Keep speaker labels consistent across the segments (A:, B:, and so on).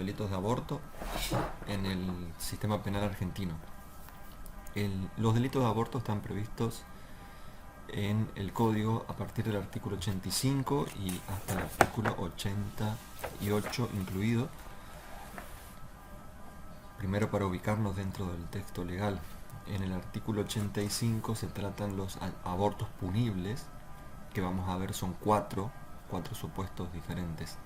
A: delitos de aborto en el sistema penal argentino. Los delitos de aborto están previstos en el código a partir del artículo 85 y hasta el artículo 88 incluido. Primero, para ubicarnos dentro del texto legal, en el artículo 85 se tratan los abortos punibles, que vamos a ver son cuatro supuestos diferentes.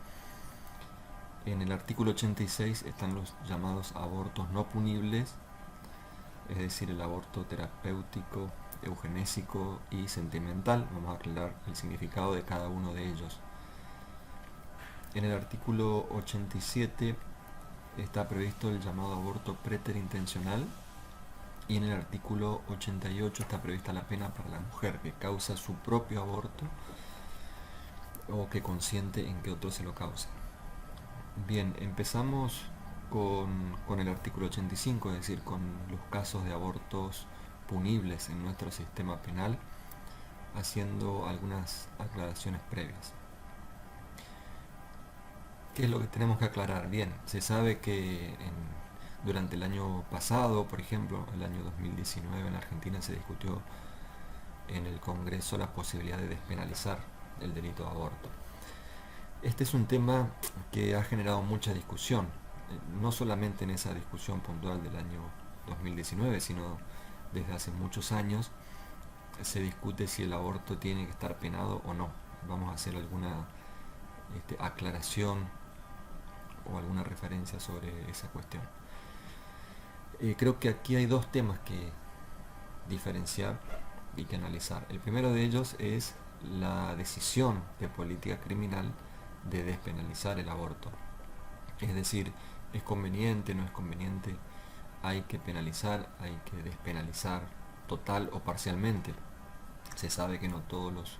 A: En el artículo 86 están los llamados abortos no punibles, es decir, el aborto terapéutico, eugenésico y sentimental. Vamos a aclarar el significado de cada uno de ellos. En el artículo 87 está previsto el llamado aborto preterintencional, y en el artículo 88 está prevista la pena para la mujer que causa su propio aborto o que consiente en que otro se lo cause. Bien, empezamos con el artículo 85, es decir, con los casos de abortos punibles en nuestro sistema penal, haciendo algunas aclaraciones previas. ¿Qué es lo que tenemos que aclarar? Bien, se sabe que durante el año pasado, por ejemplo, el año 2019, en Argentina se discutió en el Congreso la posibilidad de despenalizar el delito de aborto. Este es un tema que ha generado mucha discusión, no solamente en esa discusión puntual del año 2019, sino desde hace muchos años se discute si el aborto tiene que estar penado o no. Vamos a hacer alguna aclaración o alguna referencia sobre esa cuestión. Creo que aquí hay dos temas que diferenciar y que analizar. El primero de ellos es la decisión de política criminal de despenalizar el aborto. Es decir, ¿es conveniente, no es conveniente? ¿Hay que penalizar, hay que despenalizar total o parcialmente? Se sabe que no todos los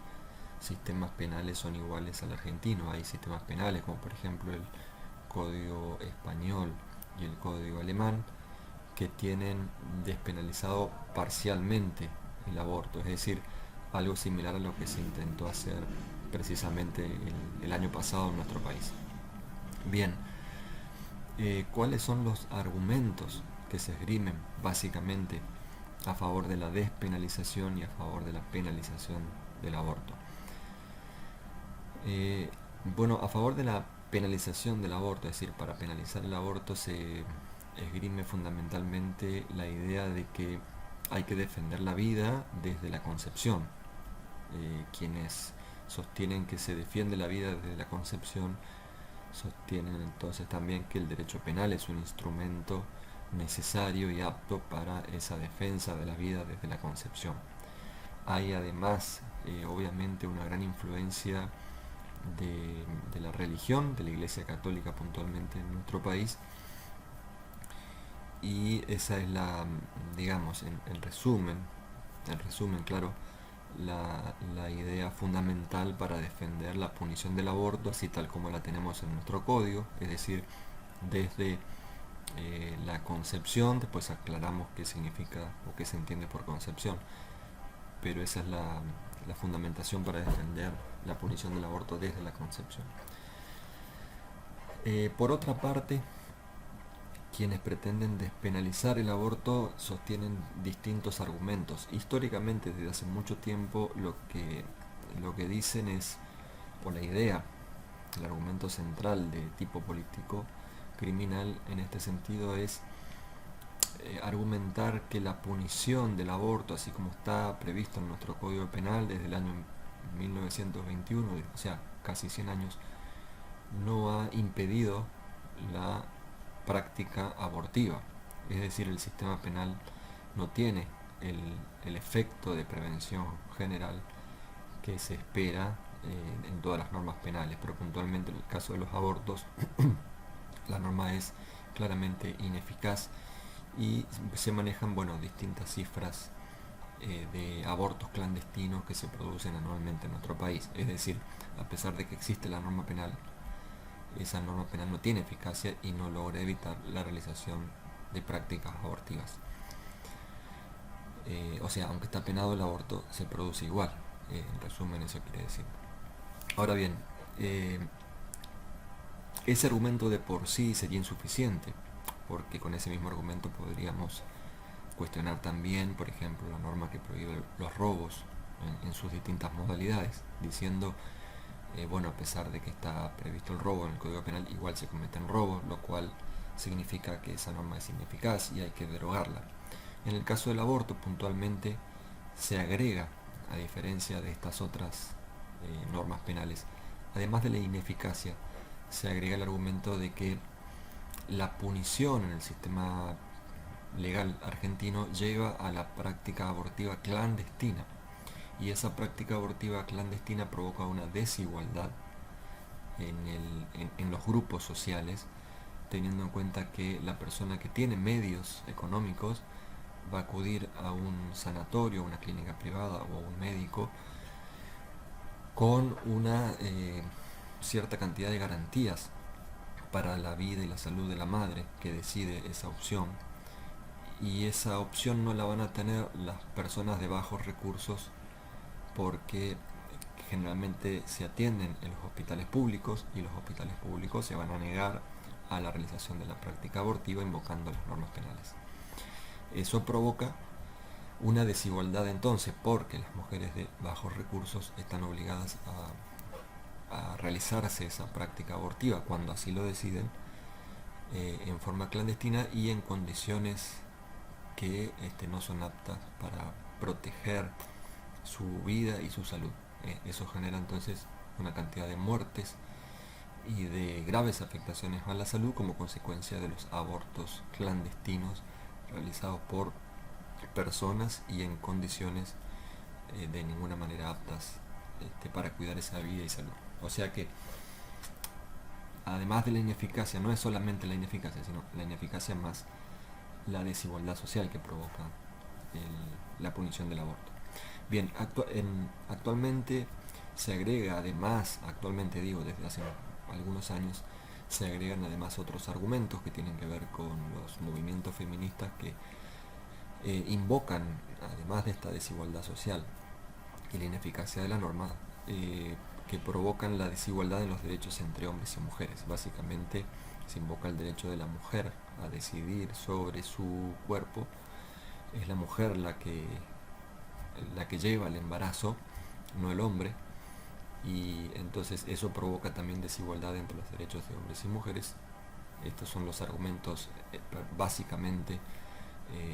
A: sistemas penales son iguales al argentino. Hay sistemas penales como por ejemplo el Código Español y el Código Alemán que tienen despenalizado parcialmente el aborto, es decir, algo similar a lo que se intentó hacer precisamente el año pasado en nuestro país. Bien, ¿cuáles son los argumentos que se esgrimen básicamente a favor de la despenalización y a favor de la penalización del aborto? Bueno, a favor de la penalización del aborto, es decir, para penalizar el aborto se esgrime fundamentalmente la idea de que hay que defender la vida desde la concepción. Quienes sostienen que se defiende la vida desde la concepción sostienen entonces también que el derecho penal es un instrumento necesario y apto para esa defensa de la vida desde la concepción. Hay además obviamente una gran influencia de la religión, de la Iglesia Católica puntualmente en nuestro país, y esa es digamos, en resumen, claro, la idea fundamental para defender la punición del aborto, así tal como la tenemos en nuestro código, es decir, desde la concepción. Después aclaramos qué significa o qué se entiende por concepción, pero esa es la fundamentación para defender la punición del aborto desde la concepción. Por otra parte, quienes pretenden despenalizar el aborto sostienen distintos argumentos. Históricamente, desde hace mucho tiempo, lo que dicen es, o la idea, el argumento central de tipo político criminal en este sentido es argumentar que la punición del aborto, así como está previsto en nuestro Código Penal desde el año 1921, o sea, casi 100 años, no ha impedido la práctica abortiva. Es decir, el sistema penal no tiene el efecto de prevención general que se espera en todas las normas penales, pero puntualmente en el caso de los abortos la norma es claramente ineficaz y se manejan distintas cifras de abortos clandestinos que se producen anualmente en nuestro país. Es decir, a pesar de que existe la norma penal, esa norma penal no tiene eficacia y no logra evitar la realización de prácticas abortivas. O sea, aunque está penado, el aborto se produce igual. En resumen, eso quiere decir. Ahora bien, ese argumento de por sí sería insuficiente, porque con ese mismo argumento podríamos cuestionar también, por ejemplo, la norma que prohíbe los robos en sus distintas modalidades, diciendo, bueno, a pesar de que está previsto el robo en el Código Penal, igual se cometen robos, lo cual significa que esa norma es ineficaz y hay que derogarla. En el caso del aborto, puntualmente, se agrega, a diferencia de estas otras normas penales, además de la ineficacia, se agrega el argumento de que la punición en el sistema legal argentino lleva a la práctica abortiva clandestina, y esa práctica abortiva clandestina provoca una desigualdad en los grupos sociales, teniendo en cuenta que la persona que tiene medios económicos va a acudir a un sanatorio, a una clínica privada o a un médico con una cierta cantidad de garantías para la vida y la salud de la madre que decide esa opción, y esa opción no la van a tener las personas de bajos recursos, porque generalmente se atienden en los hospitales públicos, y los hospitales públicos se van a negar a la realización de la práctica abortiva invocando las normas penales. Eso provoca una desigualdad entonces, porque las mujeres de bajos recursos están obligadas a realizarse esa práctica abortiva cuando así lo deciden, en forma clandestina y en condiciones que no son aptas para proteger su vida y su salud. Eso genera entonces una cantidad de muertes y de graves afectaciones a la salud como consecuencia de los abortos clandestinos realizados por personas y en condiciones de ninguna manera aptas para cuidar esa vida y salud. O sea que, además de la ineficacia, no es solamente la ineficacia, sino la ineficacia más la desigualdad social que provoca la punición del aborto. Bien, actualmente se agrega además, actualmente digo, desde hace algunos años, se agregan además otros argumentos que tienen que ver con los movimientos feministas que invocan, además de esta desigualdad social y la ineficacia de la norma, que provocan la desigualdad en los derechos entre hombres y mujeres. Básicamente se invoca el derecho de la mujer a decidir sobre su cuerpo. Es la mujer la que lleva el embarazo, no el hombre, y entonces eso provoca también desigualdad entre los derechos de hombres y mujeres. Estos son los argumentos básicamente,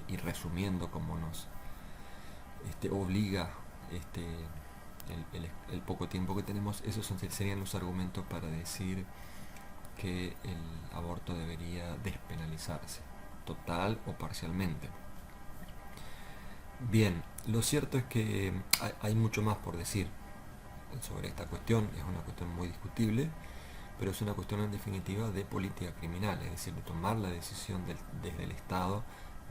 A: y resumiendo como nos obliga el poco tiempo que tenemos, esos serían los argumentos para decir que el aborto debería despenalizarse, total o parcialmente. Bien, lo cierto es que hay mucho más por decir sobre esta cuestión. Es una cuestión muy discutible, pero es una cuestión en definitiva de política criminal, es decir, de tomar la decisión desde el Estado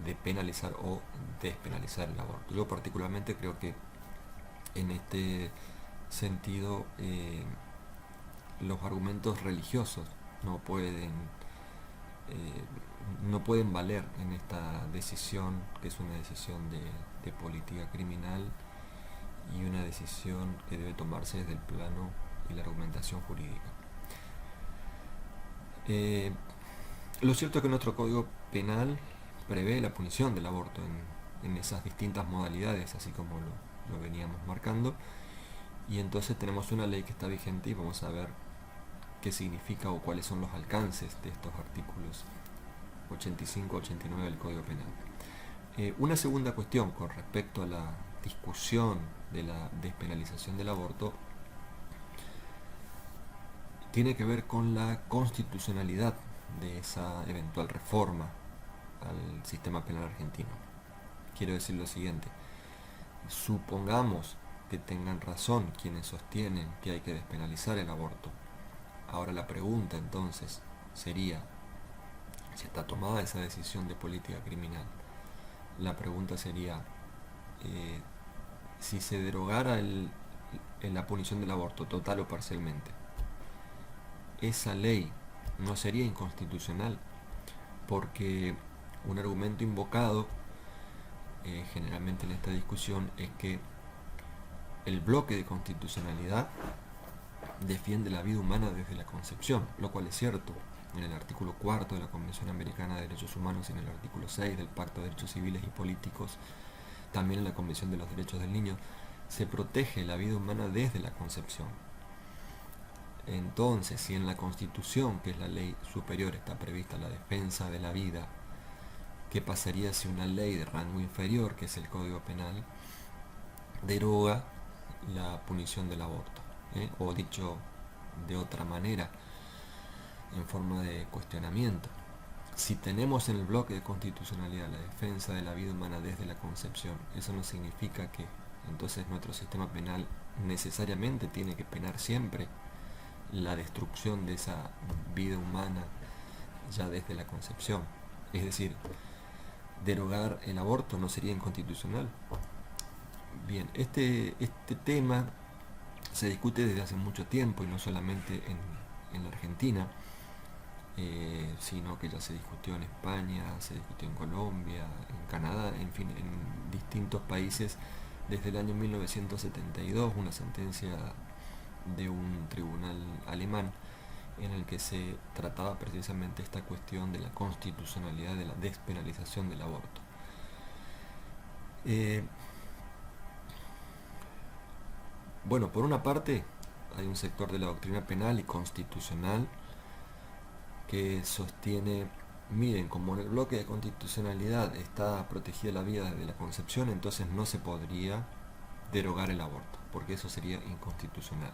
A: de penalizar o despenalizar el aborto. Yo particularmente creo que en este sentido los argumentos religiosos no pueden valer en esta decisión, que es una decisión de política criminal y una decisión que debe tomarse desde el plano y la argumentación jurídica. Lo cierto es que nuestro Código Penal prevé la punición del aborto en esas distintas modalidades, así como lo veníamos marcando, y entonces tenemos una ley que está vigente y vamos a ver qué significa o cuáles son los alcances de estos artículos 85-89 del Código Penal. Una segunda cuestión con respecto a la discusión de la despenalización del aborto tiene que ver con la constitucionalidad de esa eventual reforma al sistema penal argentino. Quiero decir lo siguiente: supongamos que tengan razón quienes sostienen que hay que despenalizar el aborto. Ahora la pregunta entonces sería, si está tomada esa decisión de política criminal, la pregunta sería, si se derogara la punición del aborto total o parcialmente, esa ley no sería inconstitucional, porque un argumento invocado generalmente en esta discusión es que el bloque de constitucionalidad defiende la vida humana desde la concepción, lo cual es cierto. En el artículo 4 de la Convención Americana de Derechos Humanos y en el artículo 6 del Pacto de Derechos Civiles y Políticos, también en la Convención de los Derechos del Niño, se protege la vida humana desde la concepción. Entonces, si en la Constitución, que es la ley superior, está prevista la defensa de la vida, ¿qué pasaría si una ley de rango inferior, que es el Código Penal, deroga la punición del aborto? O dicho de otra manera, en forma de cuestionamiento, si tenemos en el bloque de constitucionalidad la defensa de la vida humana desde la concepción, eso no significa que entonces nuestro sistema penal necesariamente tiene que penar siempre la destrucción de esa vida humana ya desde la concepción. Es decir, derogar el aborto no sería inconstitucional. Bien, este tema se discute desde hace mucho tiempo y no solamente en la Argentina, sino que ya se discutió en España, se discutió en Colombia, en Canadá, en fin, en distintos países desde el año 1972, una sentencia de un tribunal alemán en el que se trataba precisamente esta cuestión de la constitucionalidad de la despenalización del aborto. Bueno, por una parte hay un sector de la doctrina penal y constitucional que sostiene, miren, como en el bloque de constitucionalidad está protegida la vida desde la concepción, entonces no se podría derogar el aborto, porque eso sería inconstitucional.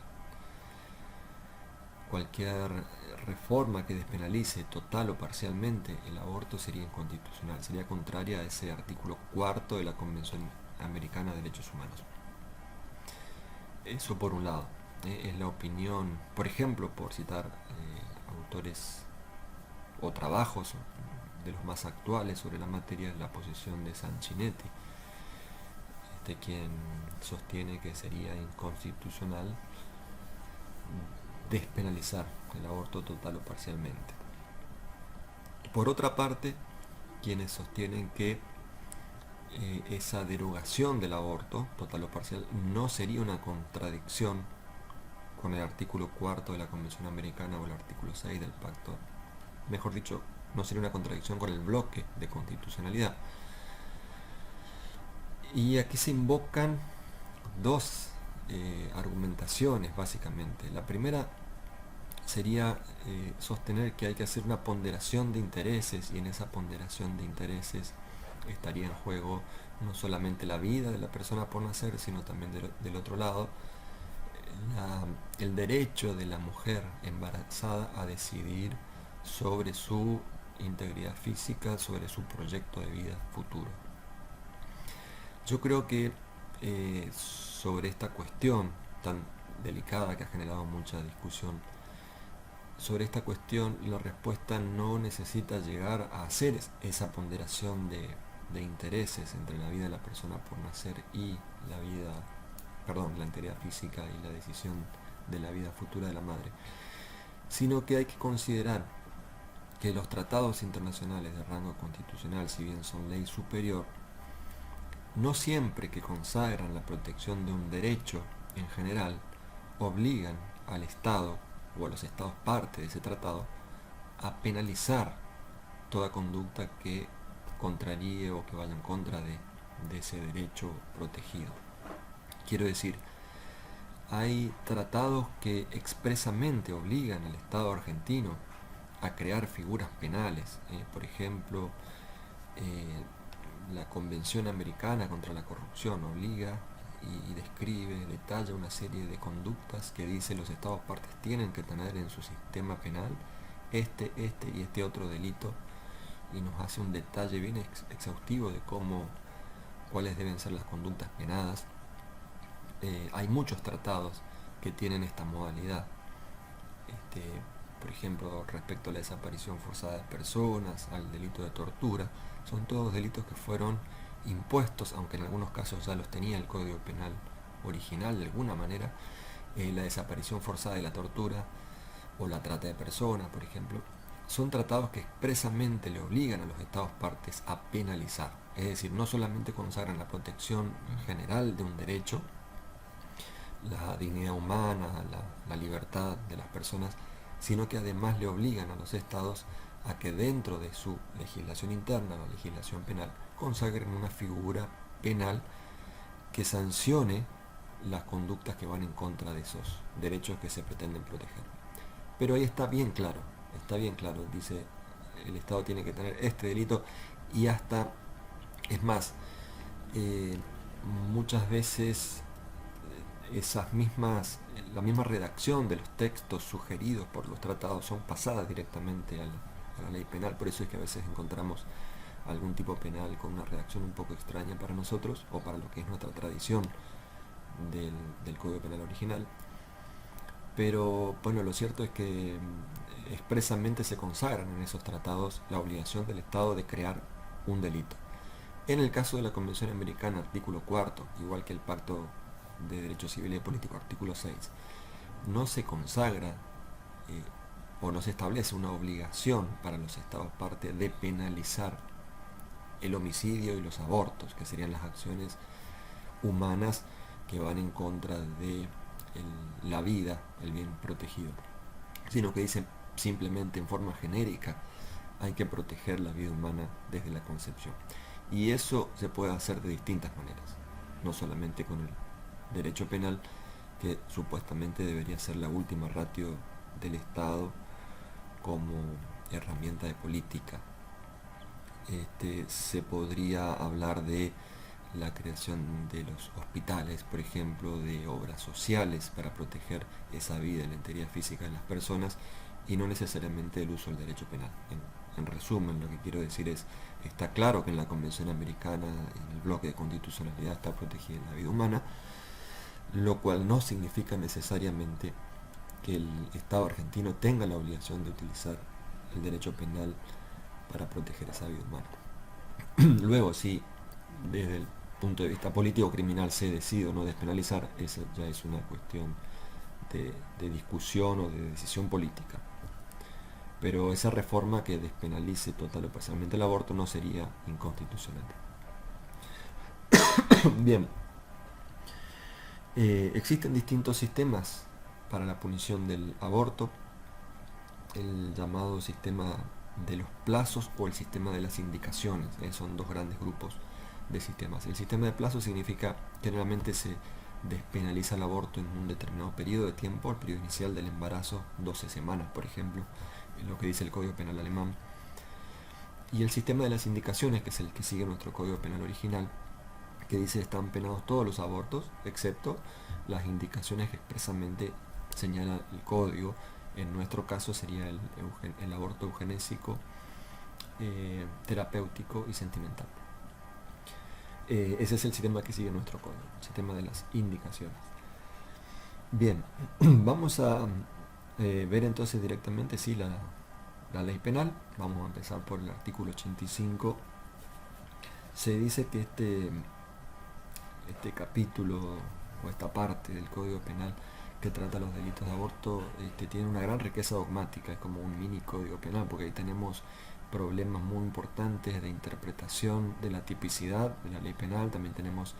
A: Cualquier reforma que despenalice total o parcialmente el aborto sería inconstitucional, sería contraria a ese artículo 4 de la Convención Americana de Derechos Humanos. Eso por un lado, es la opinión, por ejemplo, por citar autores o trabajos de los más actuales sobre la materia, la posición de Sanchinetti, quien sostiene que sería inconstitucional despenalizar el aborto total o parcialmente. Por otra parte, quienes sostienen que esa derogación del aborto total o parcial no sería una contradicción con el artículo 4 de la Convención Americana o el artículo 6 del Pacto, mejor dicho, no sería una contradicción con el bloque de constitucionalidad. Y aquí se invocan dos argumentaciones básicamente. La primera sería sostener que hay que hacer una ponderación de intereses, y en esa ponderación de intereses estaría en juego no solamente la vida de la persona por nacer, sino también del otro lado el derecho de la mujer embarazada a decidir sobre su integridad física, sobre su proyecto de vida futuro. Yo creo que sobre esta cuestión tan delicada que ha generado mucha discusión, sobre esta cuestión la respuesta no necesita llegar a hacer esa ponderación de intereses entre la vida de la persona por nacer y la integridad física y la decisión de la vida futura de la madre, sino que hay que considerar que los tratados internacionales de rango constitucional, si bien son ley superior, no siempre que consagran la protección de un derecho en general, obligan al Estado o a los Estados parte de ese tratado a penalizar toda conducta que contraríe o que vaya en contra de ese derecho protegido. Quiero decir, hay tratados que expresamente obligan al Estado argentino a crear figuras penales, por ejemplo, la Convención Americana contra la Corrupción obliga y describe, detalla una serie de conductas que dice los Estados partes tienen que tener en su sistema penal este y este otro delito, y nos hace un detalle bien exhaustivo de cuáles deben ser las conductas penadas. Hay muchos tratados que tienen esta modalidad. Por ejemplo, respecto a la desaparición forzada de personas, al delito de tortura, son todos delitos que fueron impuestos, aunque en algunos casos ya los tenía el Código Penal original de alguna manera. La desaparición forzada y la tortura, o la trata de personas, por ejemplo, son tratados que expresamente le obligan a los Estados partes a penalizar. Es decir, no solamente consagran la protección general de un derecho, la dignidad humana, la libertad de las personas, sino que además le obligan a los estados a que dentro de su legislación interna, la legislación penal, consagren una figura penal que sancione las conductas que van en contra de esos derechos que se pretenden proteger. Pero ahí está bien claro, dice, el Estado tiene que tener este delito y hasta, es más, muchas veces la misma redacción de los textos sugeridos por los tratados son pasadas directamente a la ley penal, por eso es que a veces encontramos algún tipo penal con una redacción un poco extraña para nosotros o para lo que es nuestra tradición del Código Penal original. Pero bueno, lo cierto es que expresamente se consagran en esos tratados la obligación del Estado de crear un delito. En el caso de la Convención Americana, artículo 4, igual que el Pacto de Derechos Civiles y Políticos, artículo 6, no se consagra o no se establece una obligación para los Estados partes de penalizar el homicidio y los abortos, que serían las acciones humanas que van en contra de la vida, el bien protegido, sino que dicen simplemente en forma genérica hay que proteger la vida humana desde la concepción. Y eso se puede hacer de distintas maneras, no solamente con el derecho penal, que supuestamente debería ser la última ratio del Estado como herramienta de política. Se podría hablar de la creación de los hospitales, por ejemplo, de obras sociales para proteger esa vida y la integridad física de las personas, y no necesariamente el uso del derecho penal. En resumen, lo que quiero decir es, está claro que en la Convención Americana, en el bloque de constitucionalidad, está protegida la vida humana, lo cual no significa necesariamente que el Estado argentino tenga la obligación de utilizar el derecho penal para proteger esa vida humana. Luego, si desde el punto de vista político criminal se decide o no despenalizar, esa ya es una cuestión de discusión o de decisión política. Pero esa reforma que despenalice total o parcialmente el aborto no sería inconstitucional. Bien, existen distintos sistemas para la punición del aborto, el llamado sistema de los plazos o el sistema de las indicaciones. Son dos grandes grupos de sistemas. El sistema de plazos significa generalmente se despenaliza el aborto en un determinado periodo de tiempo, el periodo inicial del embarazo, 12 semanas por ejemplo, es lo que dice el Código Penal alemán. Y el sistema de las indicaciones, que es el que sigue nuestro Código Penal original, que dice están penados todos los abortos, excepto las indicaciones que expresamente señala el Código. En nuestro caso sería el aborto eugenésico, terapéutico y sentimental. Ese es el sistema que sigue nuestro código, el sistema de las indicaciones. Bien, vamos a ver entonces directamente la ley penal. Vamos a empezar por el artículo 85. Se dice que este capítulo o esta parte del Código Penal que trata los delitos de aborto tiene una gran riqueza dogmática, es como un mini Código Penal, porque ahí tenemos problemas muy importantes de interpretación de la tipicidad de la ley penal. También tenemos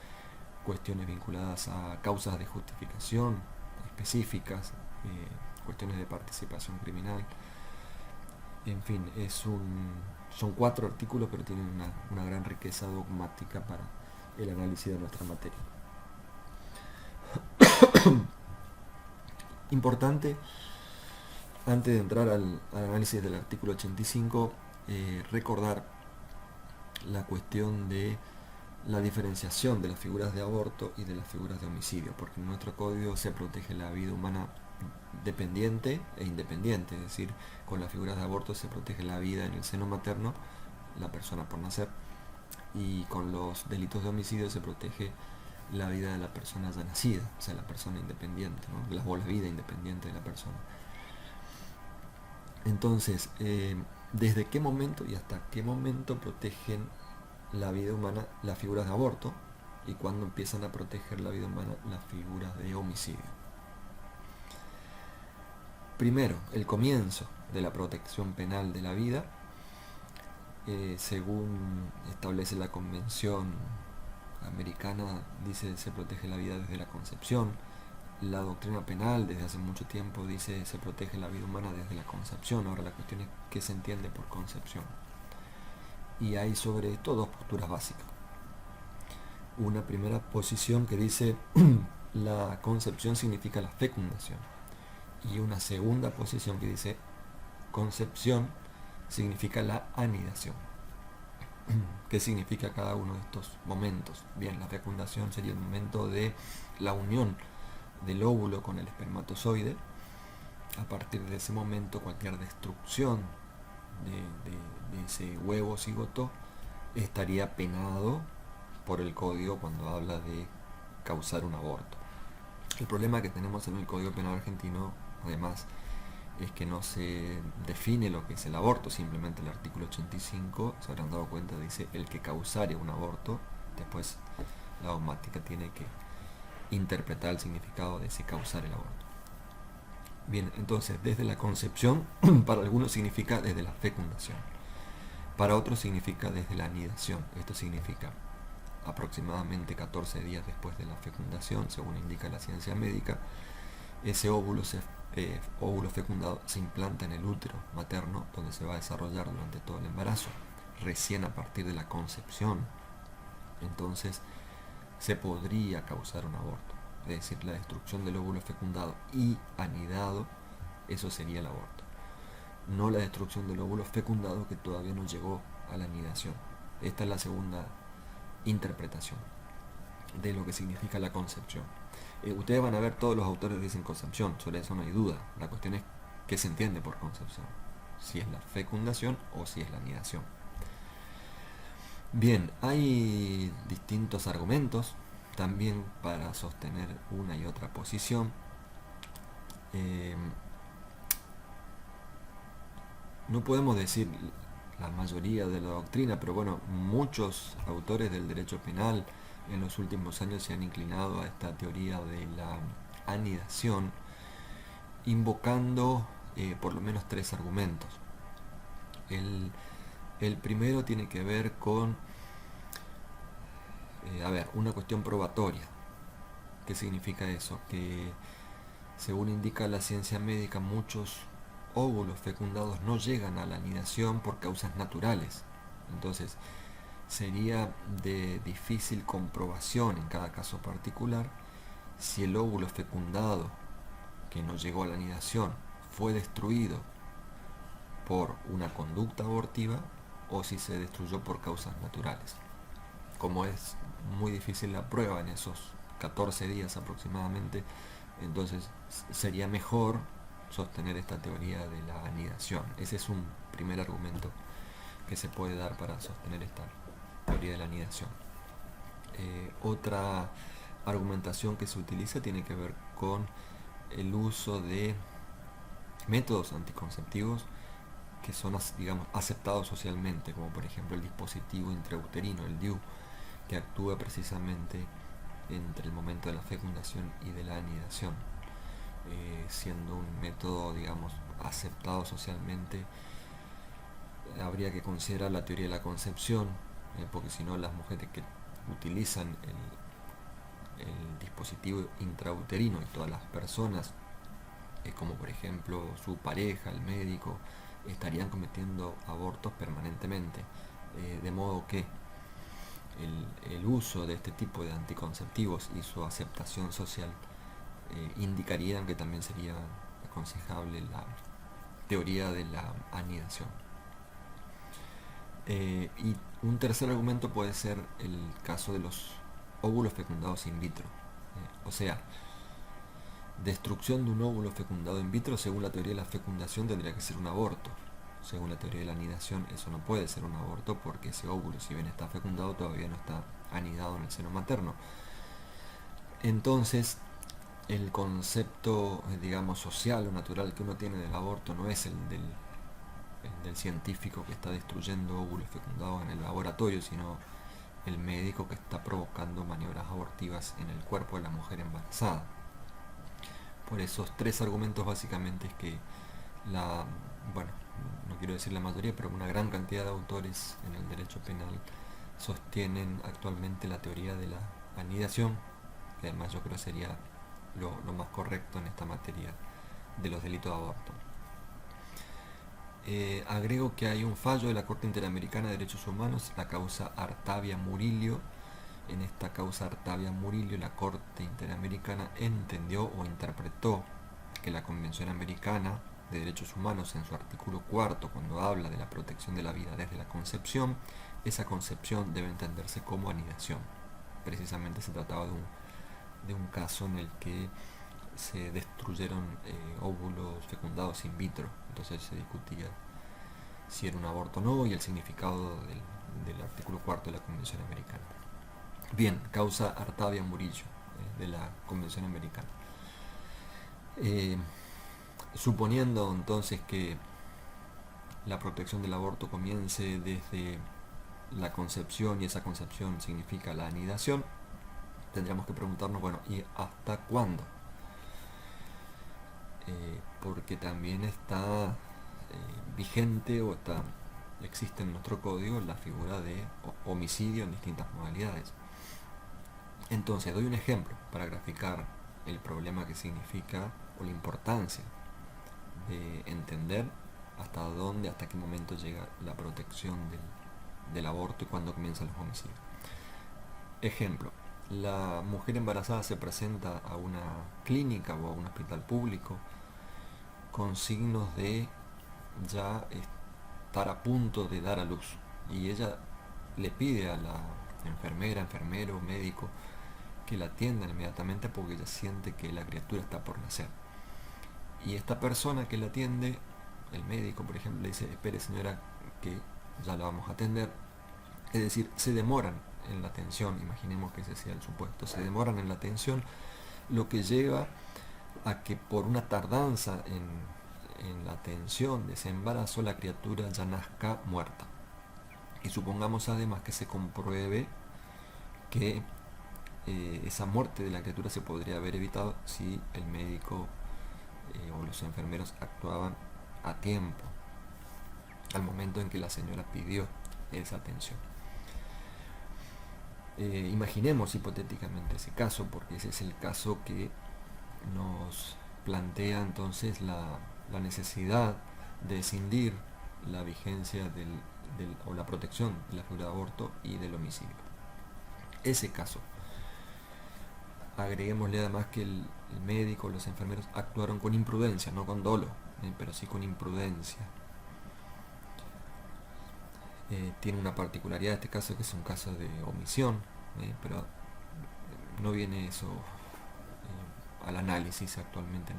A: cuestiones vinculadas a causas de justificación específicas, cuestiones de participación criminal. En fin, son 4 artículos, pero tienen una gran riqueza dogmática para el análisis de nuestra materia. Importante, antes de entrar al análisis del artículo 85, recordar la cuestión de la diferenciación de las figuras de aborto y de las figuras de homicidio, porque en nuestro código se protege la vida humana dependiente e independiente, es decir, con las figuras de aborto se protege la vida en el seno materno, la persona por nacer, y con los delitos de homicidio se protege la vida de la persona ya nacida, o sea, la persona independiente, ¿no? la vida independiente de la persona. Entonces, ¿desde qué momento y hasta qué momento protegen la vida humana las figuras de aborto? ¿Y cuándo empiezan a proteger la vida humana las figuras de homicidio? Primero, el comienzo de la protección penal de la vida, según establece la Convención Americana, dice se protege la vida desde la concepción. la doctrina penal desde hace mucho tiempo dice se protege la vida humana desde la concepción. Ahora la cuestión es qué se entiende por concepción. Y hay sobre esto dos posturas básicas. Una primera posición que dice la concepción significa la fecundación. Y una segunda posición que dice concepción significa la anidación. ¿Qué significa cada uno de estos momentos? Bien, la fecundación sería el momento de la unión del óvulo con el espermatozoide. A partir de ese momento, cualquier destrucción de ese huevo cigoto estaría penado por el código cuando habla de causar un aborto. El problema que tenemos en el Código Penal argentino, además, es que no se define lo que es el aborto. Simplemente el artículo 85, se habrán dado cuenta, dice el que causare un aborto. Después la dogmática tiene que interpretar el significado de ese causar el aborto. Bien, entonces desde la concepción para algunos significa desde la fecundación, para otros significa desde la anidación. Esto significa aproximadamente 14 días después de la fecundación, según indica la ciencia médica. Ese óvulo fecundado se implanta en el útero materno, donde se va a desarrollar durante todo el embarazo. Recién a partir de la concepción, entonces, se podría causar un aborto. Es decir, la destrucción del óvulo fecundado y anidado, eso sería el aborto. No la destrucción del óvulo fecundado que todavía no llegó a la anidación. Esta es la segunda interpretación de lo que significa la concepción. Ustedes van a ver, todos los autores dicen concepción, sobre eso no hay duda. La cuestión es qué se entiende por concepción, si es la fecundación o si es la anidación. Bien, hay distintos argumentos también para sostener una y otra posición. No podemos decir la mayoría de la doctrina, pero bueno, muchos autores del derecho penal en los últimos años se han inclinado a esta teoría de la anidación, invocando por lo menos tres argumentos. El primero tiene que ver con una cuestión probatoria. ¿Qué significa eso? Que según indica la ciencia médica, muchos óvulos fecundados no llegan a la anidación por causas naturales. Entonces, sería de difícil comprobación en cada caso particular si el óvulo fecundado que no llegó a la anidación fue destruido por una conducta abortiva o si se destruyó por causas naturales. Como es muy difícil la prueba en esos 14 días aproximadamente, entonces sería mejor sostener esta teoría de la anidación. Ese es un primer argumento que se puede dar para sostener esta teoría de la anidación. Otra argumentación que se utiliza tiene que ver con el uso de métodos anticonceptivos que son, digamos, aceptados socialmente, como por ejemplo el dispositivo intrauterino, el DIU, que actúa precisamente entre el momento de la fecundación y de la anidación, siendo un método, digamos, aceptado socialmente. Habría que considerar la teoría de la concepción, porque si no, las mujeres que utilizan el dispositivo intrauterino y todas las personas, como por ejemplo su pareja, el médico, estarían cometiendo abortos permanentemente, de modo que el uso de este tipo de anticonceptivos y su aceptación social indicarían que también sería aconsejable la teoría de la anidación. Y un tercer argumento puede ser el caso de los óvulos fecundados in vitro. O sea, destrucción de un óvulo fecundado in vitro, según la teoría de la fecundación, tendría que ser un aborto. Según la teoría de la anidación, eso no puede ser un aborto porque ese óvulo, si bien está fecundado, todavía no está anidado en el seno materno. Entonces, el concepto, digamos, social o natural que uno tiene del aborto no es el del científico que está destruyendo óvulos fecundados en el laboratorio, sino el médico que está provocando maniobras abortivas en el cuerpo de la mujer embarazada. Por esos tres argumentos básicamente es que no quiero decir la mayoría, pero una gran cantidad de autores en el derecho penal sostienen actualmente la teoría de la anidación, que además yo creo sería lo más correcto en esta materia de los delitos de aborto. Agrego que hay un fallo de la Corte Interamericana de Derechos Humanos, la causa Artavia Murillo. En esta causa Artavia Murillo, la Corte Interamericana entendió o interpretó que la Convención Americana de Derechos Humanos, en su artículo 4, cuando habla de la protección de la vida desde la concepción, esa concepción debe entenderse como anidación. Precisamente se trataba de un caso en el que se destruyeron óvulos fecundados in vitro. Entonces se discutía si era un aborto o no y el significado del artículo 4 de la Convención Americana. Bien, causa Artavia Murillo, de la Convención Americana. Suponiendo entonces que la protección del aborto comience desde la concepción y esa concepción significa la anidación, tendríamos que preguntarnos, bueno, ¿y hasta cuándo? Porque también está vigente o existe en nuestro código la figura de homicidio en distintas modalidades. Entonces doy un ejemplo para graficar el problema que significa o la importancia de entender hasta dónde, hasta qué momento llega la protección del aborto y cuándo comienzan los homicidios. Ejemplo, la mujer embarazada se presenta a una clínica o a un hospital público con signos de ya estar a punto de dar a luz, y ella le pide a la enfermera, enfermero, médico que la atiendan inmediatamente porque ella siente que la criatura está por nacer. Y esta persona que la atiende, el médico por ejemplo, le dice: espere señora, que ya la vamos a atender. Es decir, se demoran en la atención, imaginemos que ese sea el supuesto, se demoran en la atención, lo que lleva a que por una tardanza en la atención de ese embarazo la criatura ya nazca muerta. Y supongamos además que se compruebe que esa muerte de la criatura se podría haber evitado si el médico o los enfermeros actuaban a tiempo, al momento en que la señora pidió esa atención. Imaginemos hipotéticamente ese caso, porque ese es el caso que nos plantea entonces la necesidad de escindir la vigencia o la protección de la figura de aborto y del homicidio. Ese caso, agreguémosle además que el médico, los enfermeros actuaron con imprudencia, no con dolo, pero sí con imprudencia. Tiene una particularidad este caso, que es un caso de omisión, pero no viene eso al análisis actualmente,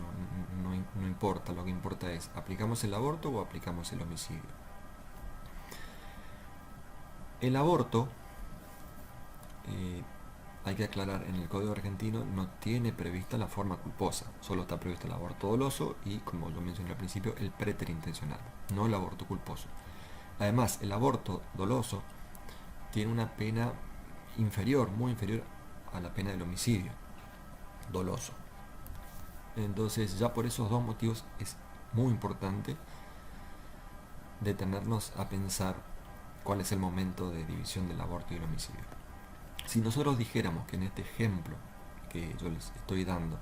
A: no importa. Lo que importa es: ¿aplicamos el aborto o aplicamos el homicidio? El aborto, hay que aclarar, en el Código Argentino no tiene prevista la forma culposa, solo está previsto el aborto doloso y, como lo mencioné al principio, el preterintencional, no el aborto culposo. Además, el aborto doloso tiene una pena inferior, muy inferior a la pena del homicidio doloso. Entonces, ya por esos dos motivos es muy importante detenernos a pensar cuál es el momento de división del aborto y el homicidio. Si nosotros dijéramos que en este ejemplo que yo les estoy dando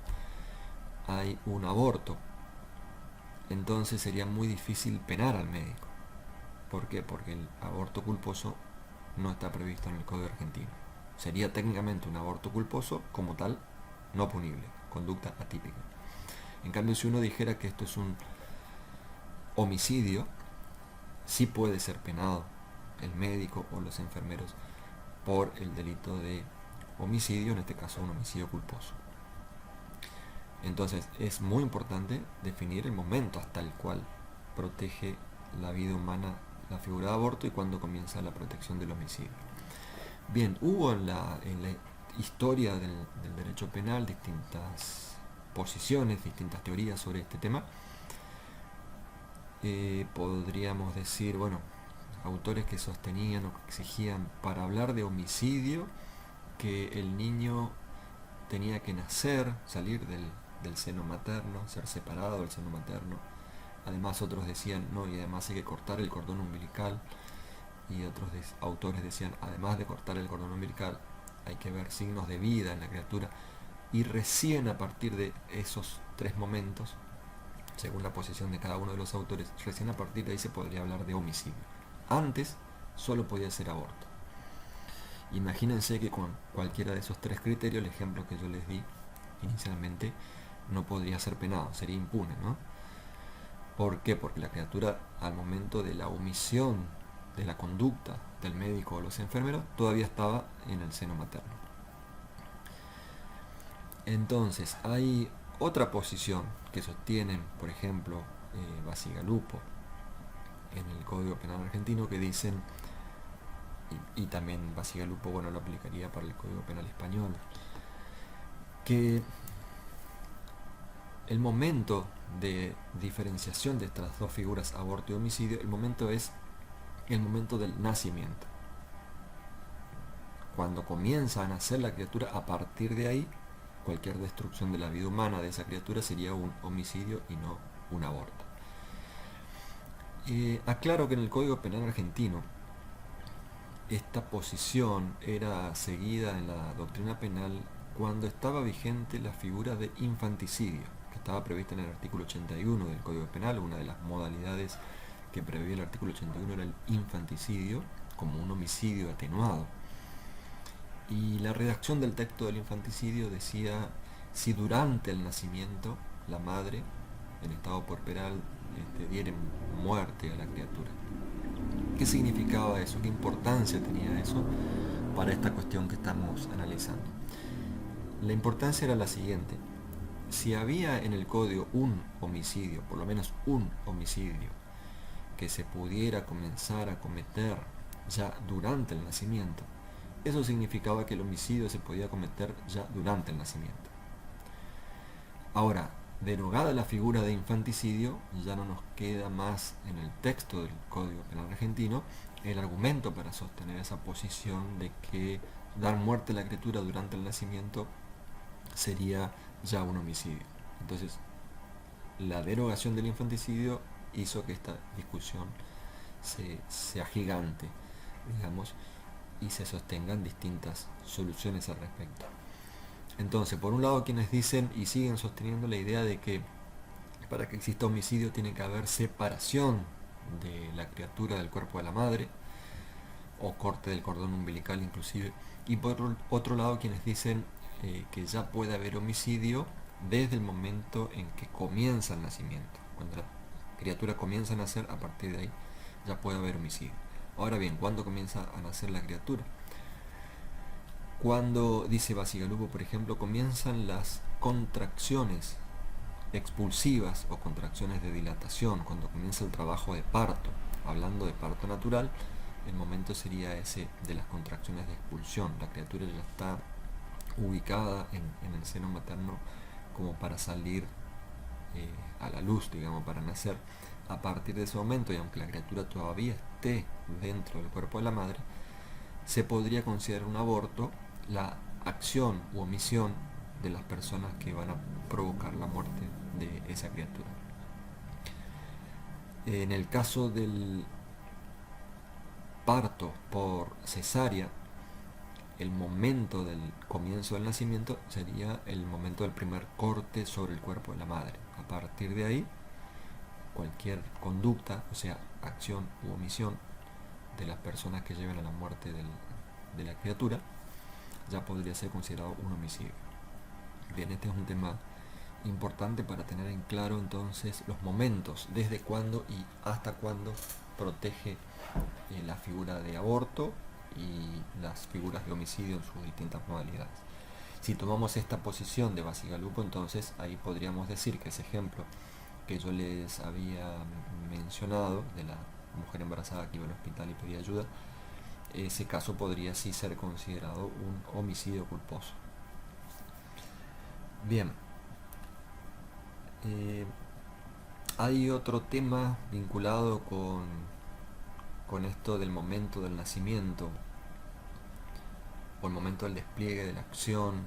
A: hay un aborto, entonces sería muy difícil penar al médico. ¿Por qué? Porque el aborto culposo no está previsto en el Código Argentino. Sería técnicamente un aborto culposo, como tal, no punible, conducta atípica. En cambio, si uno dijera que esto es un homicidio, sí puede ser penado el médico o los enfermeros por el delito de homicidio, en este caso un homicidio culposo. Entonces es muy importante definir el momento hasta el cual protege la vida humana la figura de aborto y cuándo comienza la protección del homicidio. Bien, hubo en la historia del derecho penal distintas posiciones, distintas teorías sobre este tema. Podríamos decir, bueno, autores que sostenían o que exigían, para hablar de homicidio, que el niño tenía que nacer, salir del seno materno, ser separado del seno materno. Además otros decían, no, y además hay que cortar el cordón umbilical. Y otros autores decían, además de cortar el cordón umbilical, hay que ver signos de vida en la criatura. y recién a partir de esos 3 momentos, según la posición de cada uno de los autores, recién a partir de ahí se podría hablar de homicidio. Antes solo podía ser aborto. Imagínense que con cualquiera de esos 3 criterios, el ejemplo que yo les di inicialmente, no podría ser penado, sería impune, ¿no? ¿Por qué? Porque la criatura, al momento de la omisión de la conducta del médico o los enfermeros, todavía estaba en el seno materno. Entonces, hay otra posición que sostienen, por ejemplo, Bacigalupo en el Código Penal argentino, que dicen, y también Bacigalupo, bueno, lo aplicaría para el Código Penal español, que el momento de diferenciación de estas dos figuras, aborto y homicidio, el momento es el momento del nacimiento. Cuando comienza a nacer la criatura, a partir de ahí, cualquier destrucción de la vida humana de esa criatura sería un homicidio y no un aborto. Aclaro que en el Código Penal argentino esta posición era seguida en la doctrina penal cuando estaba vigente la figura de infanticidio, que estaba prevista en el artículo 81 del Código Penal. Una de las modalidades que preveía el artículo 81 era el infanticidio, como un homicidio atenuado. Y la redacción del texto del infanticidio decía: si durante el nacimiento la madre, en estado puerperal, diere muerte a la criatura. ¿Qué significaba eso? ¿Qué importancia tenía eso para esta cuestión que estamos analizando? La importancia era la siguiente: si había en el código un homicidio, por lo menos un homicidio, que se pudiera comenzar a cometer ya durante el nacimiento, eso significaba que el homicidio se podía cometer ya durante el nacimiento. Ahora, derogada la figura de infanticidio, ya no nos queda más en el texto del Código Penal argentino el argumento para sostener esa posición de que dar muerte a la criatura durante el nacimiento sería ya un homicidio. Entonces, la derogación del infanticidio hizo que esta discusión se agigante, digamos, y se sostengan distintas soluciones al respecto. Entonces, por un lado, quienes dicen y siguen sosteniendo la idea de que para que exista homicidio tiene que haber separación de la criatura del cuerpo de la madre, o corte del cordón umbilical inclusive, y por otro lado, quienes dicen que ya puede haber homicidio desde el momento en que comienza el nacimiento. Cuando la criatura comienza a nacer, a partir de ahí ya puede haber homicidio. Ahora bien, ¿cuándo comienza a nacer la criatura? Cuando, dice Bacigalupo, por ejemplo, comienzan las contracciones expulsivas o contracciones de dilatación, cuando comienza el trabajo de parto. Hablando de parto natural, el momento sería ese de las contracciones de expulsión. La criatura ya está ubicada en el seno materno como para salir a la luz, digamos, para nacer. A partir de ese momento, y aunque la criatura todavía esté dentro del cuerpo de la madre, se podría considerar un aborto la acción u omisión de las personas que van a provocar la muerte de esa criatura. En el caso del parto por cesárea, el momento del comienzo del nacimiento sería el momento del primer corte sobre el cuerpo de la madre. A partir de ahí, cualquier conducta, o sea, acción u omisión de las personas que lleven a la muerte de la criatura, ya podría ser considerado un homicidio. Bien, este es un tema importante para tener en claro entonces los momentos, desde cuándo y hasta cuándo protege la figura de aborto y las figuras de homicidio en sus distintas modalidades. Si tomamos esta posición de Bacigalupo, entonces ahí podríamos decir que ese ejemplo que yo les había mencionado de la mujer embarazada que iba al hospital y pedía ayuda, ese caso podría sí ser considerado un homicidio culposo. Bien, hay otro tema vinculado con esto del momento del nacimiento o el momento del despliegue de la acción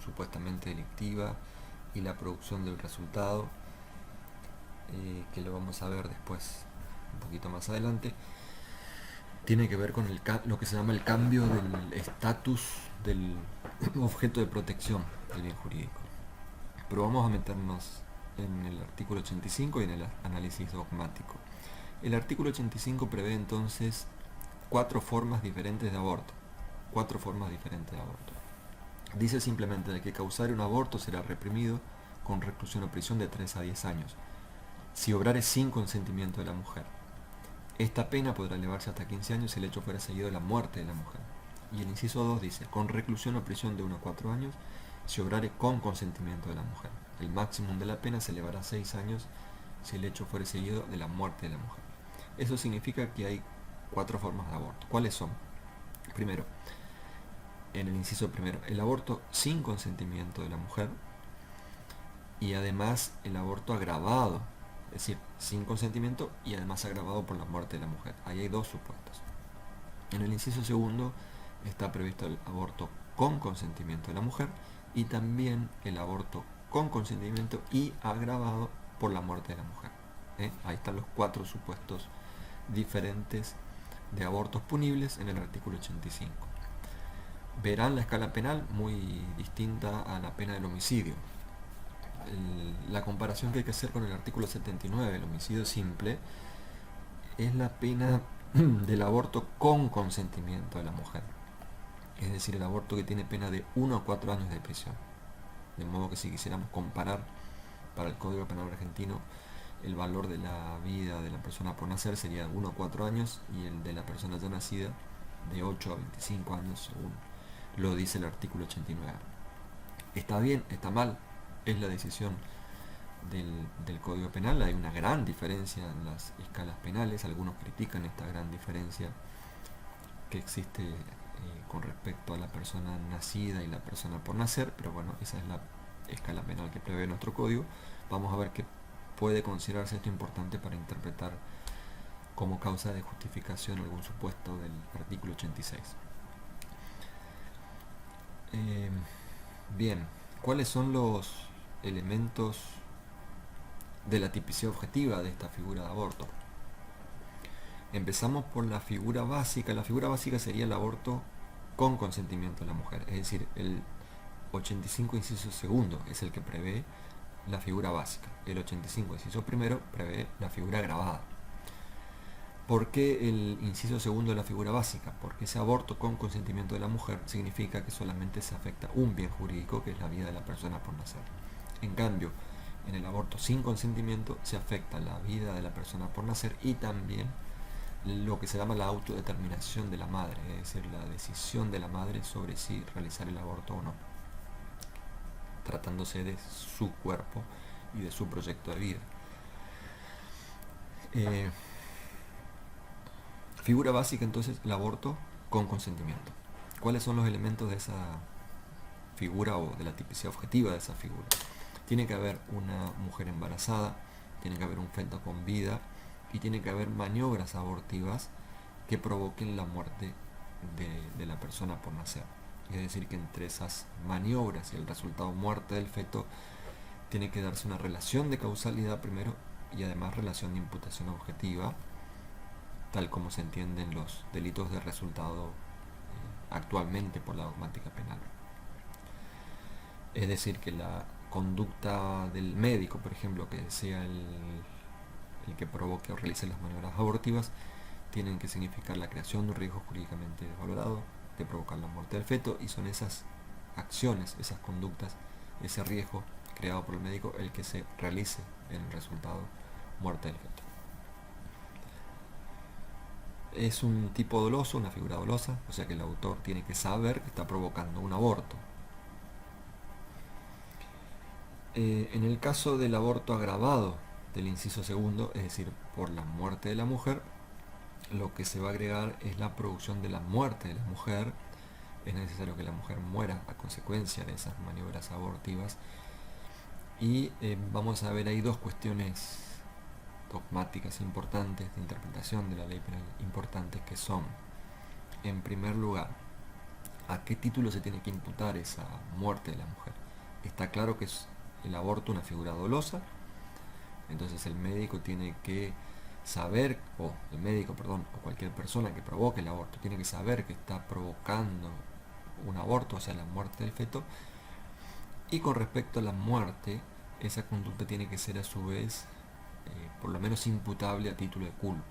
A: supuestamente delictiva y la producción del resultado, que lo vamos a ver después un poquito más adelante. Tiene que ver con lo que se llama el cambio del estatus del objeto de protección del bien jurídico. Pero vamos a meternos en el artículo 85 y en el análisis dogmático. El artículo 85 prevé entonces cuatro formas diferentes de aborto. Dice simplemente de que causar un aborto será reprimido con reclusión o prisión de 3 a 10 años, si obrare sin consentimiento de la mujer. Esta pena podrá elevarse hasta 15 años si el hecho fuera seguido de la muerte de la mujer. Y el inciso 2 dice, con reclusión o prisión de 1 a 4 años, si obrare con consentimiento de la mujer. El máximo de la pena se elevará a 6 años si el hecho fuera seguido de la muerte de la mujer. Eso significa que hay cuatro formas de aborto. ¿Cuáles son? Primero, en el inciso primero, el aborto sin consentimiento de la mujer, y además el aborto agravado, es decir, sin consentimiento y además agravado por la muerte de la mujer. Ahí hay dos supuestos. En el inciso segundo está previsto el aborto con consentimiento de la mujer y también el aborto con consentimiento y agravado por la muerte de la mujer. Ahí están los cuatro supuestos diferentes de abortos punibles en el artículo 85. Verán la escala penal muy distinta a la pena del homicidio. La comparación que hay que hacer con el artículo 79, el homicidio simple, es la pena del aborto con consentimiento de la mujer. Es decir, el aborto que tiene pena de 1 a 4 años de prisión. De modo que si quisiéramos comparar para el Código Penal argentino, el valor de la vida de la persona por nacer sería 1 a 4 años y el de la persona ya nacida de 8 a 25 años, según lo dice el artículo 89. ¿Está bien? ¿Está mal? Es la decisión del Código Penal. Hay una gran diferencia en las escalas penales. Algunos critican esta gran diferencia que existe con respecto a la persona nacida y la persona por nacer, pero bueno, esa es la escala penal que prevé nuestro código. Vamos a ver que puede considerarse esto importante para interpretar como causa de justificación algún supuesto del artículo 86. Bien, ¿cuáles son los elementos de la tipicidad objetiva de esta figura de aborto? Empezamos por la figura básica. La figura básica sería el aborto con consentimiento de la mujer, es decir, el 85 inciso segundo es el que prevé la figura básica. El 85 inciso primero prevé la figura agravada. ¿Por qué el inciso segundo de la figura básica? Porque ese aborto con consentimiento de la mujer significa que solamente se afecta un bien jurídico, que es la vida de la persona por nacer. En cambio, en el aborto sin consentimiento se afecta la vida de la persona por nacer y también lo que se llama la autodeterminación de la madre, es decir, la decisión de la madre sobre si realizar el aborto o no, tratándose de su cuerpo y de su proyecto de vida. Figura básica entonces, el aborto con consentimiento. ¿Cuáles son los elementos de esa figura o de la tipicidad objetiva de esa figura? Tiene que haber una mujer embarazada, tiene que haber un feto con vida y tiene que haber maniobras abortivas que provoquen la muerte de la persona por nacer. Es decir, que entre esas maniobras y el resultado muerte del feto tiene que darse una relación de causalidad primero y además relación de imputación objetiva, tal como se entienden los delitos de resultado actualmente por la dogmática penal. Es decir, que la conducta del médico, por ejemplo, que sea el que provoque o realice las maniobras abortivas, tienen que significar la creación de un riesgo jurídicamente valorado de provocar la muerte del feto, y son esas acciones, esas conductas, ese riesgo creado por el médico el que se realice en el resultado muerte del feto. Es un tipo doloso, una figura dolosa, o sea que el autor tiene que saber que está provocando un aborto. En el caso del aborto agravado del inciso segundo, es decir, por la muerte de la mujer, lo que se va a agregar es la producción de la muerte de la mujer. Es necesario que la mujer muera a consecuencia de esas maniobras abortivas. Y vamos a ver ahí dos cuestiones dogmáticas importantes de interpretación de la ley penal importantes, que son, en primer lugar, ¿a qué título se tiene que imputar esa muerte de la mujer? Está claro que es el aborto una figura dolosa, entonces el médico tiene que saber, o cualquier persona que provoque el aborto tiene que saber que está provocando un aborto, o sea, la muerte del feto. Y con respecto a la muerte, esa conducta tiene que ser a su vez por lo menos imputable a título de culpa.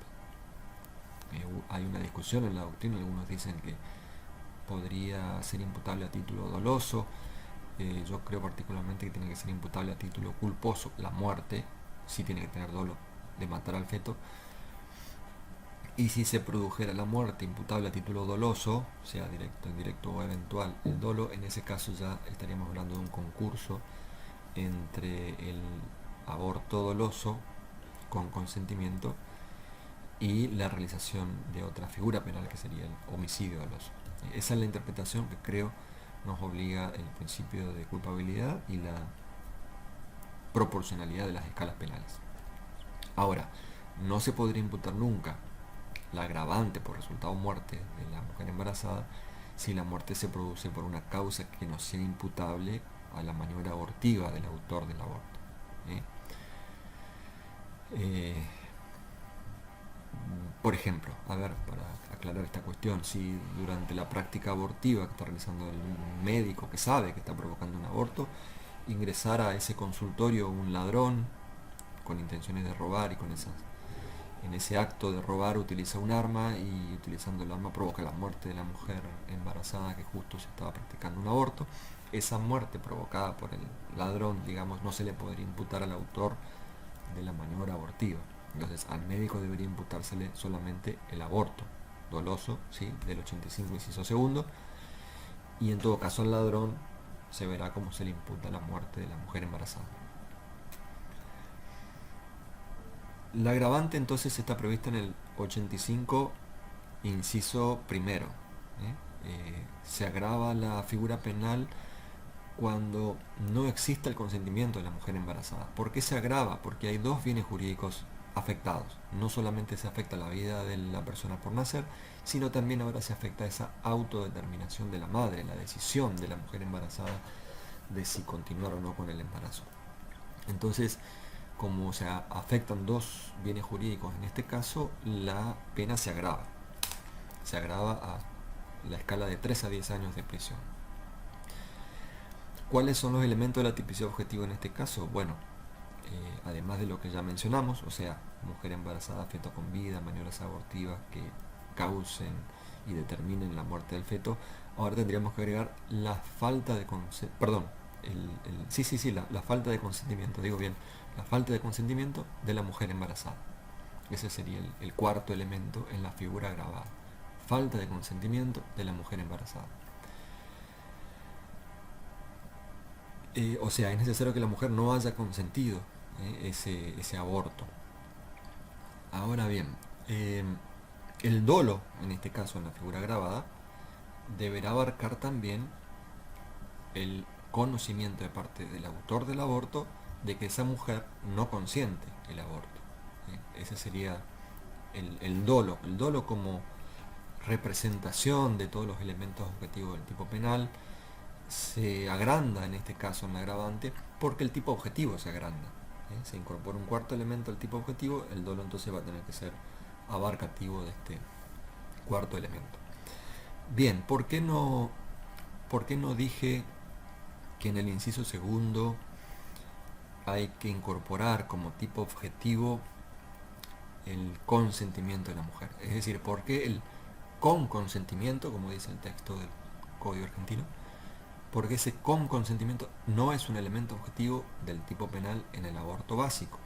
A: Hay una discusión en la doctrina, algunos dicen que podría ser imputable a título doloso. Yo creo particularmente que tiene que ser imputable a título culposo. La muerte sí tiene que tener dolo de matar al feto. Y si se produjera la muerte imputable a título doloso, sea directo, indirecto o eventual, el dolo, en ese caso ya estaríamos hablando de un concurso entre el aborto doloso con consentimiento y la realización de otra figura penal que sería el homicidio doloso. Esa es la interpretación que creo nos obliga el principio de culpabilidad y la proporcionalidad de las escalas penales. Ahora, no se podría imputar nunca la agravante por resultado de muerte de la mujer embarazada si la muerte se produce por una causa que no sea imputable a la maniobra abortiva del autor del aborto. Por ejemplo, a ver, para aclarar esta cuestión, si durante la práctica abortiva que está realizando el médico que sabe que está provocando un aborto, ingresara a ese consultorio un ladrón con intenciones de robar y en ese acto de robar utiliza un arma y utilizando el arma provoca la muerte de la mujer embarazada que justo se estaba practicando un aborto, esa muerte provocada por el ladrón, digamos, no se le podría imputar al autor de la maniobra abortiva. Entonces al médico debería imputársele solamente el aborto doloso, ¿sí?, del 85 inciso segundo, y en todo caso al ladrón se verá cómo se le imputa la muerte de la mujer embarazada. La agravante entonces está prevista en el 85 inciso primero. Se agrava la figura penal cuando no existe el consentimiento de la mujer embarazada. ¿Por qué se agrava? Porque hay dos bienes jurídicos afectados. No solamente se afecta la vida de la persona por nacer, sino también ahora se afecta esa autodeterminación de la madre, la decisión de la mujer embarazada de si continuar o no con el embarazo. Entonces, como se afectan dos bienes jurídicos en este caso, la pena se agrava. Se agrava a la escala de 3 a 10 años de prisión. ¿Cuáles son los elementos de la tipicidad objetiva en este caso? Bueno, además de lo que ya mencionamos, o sea, mujer embarazada, feto con vida, maniobras abortivas que causen y determinen la muerte del feto, ahora tendríamos que agregar la falta de la falta de consentimiento, digo bien, la falta de consentimiento de la mujer embarazada. Ese sería el cuarto elemento en la figura agravada. Falta de consentimiento de la mujer embarazada. O sea, es necesario que la mujer no haya consentido ese aborto. Ahora bien, el dolo, en este caso en la figura agravada, deberá abarcar también el conocimiento de parte del autor del aborto de que esa mujer no consiente el aborto. Ese sería el dolo como representación de todos los elementos objetivos del tipo penal. Se agranda en este caso en la agravante porque el tipo objetivo se agranda. Se incorpora un cuarto elemento al tipo objetivo, el dolo entonces va a tener que ser abarcativo de este cuarto elemento. Bien, ¿por qué no dije que en el inciso segundo hay que incorporar como tipo objetivo el consentimiento de la mujer? Es decir, ¿por qué el con consentimiento, como dice el texto del Código Argentino? Porque ese con consentimiento no es un elemento objetivo del tipo penal en el aborto básico.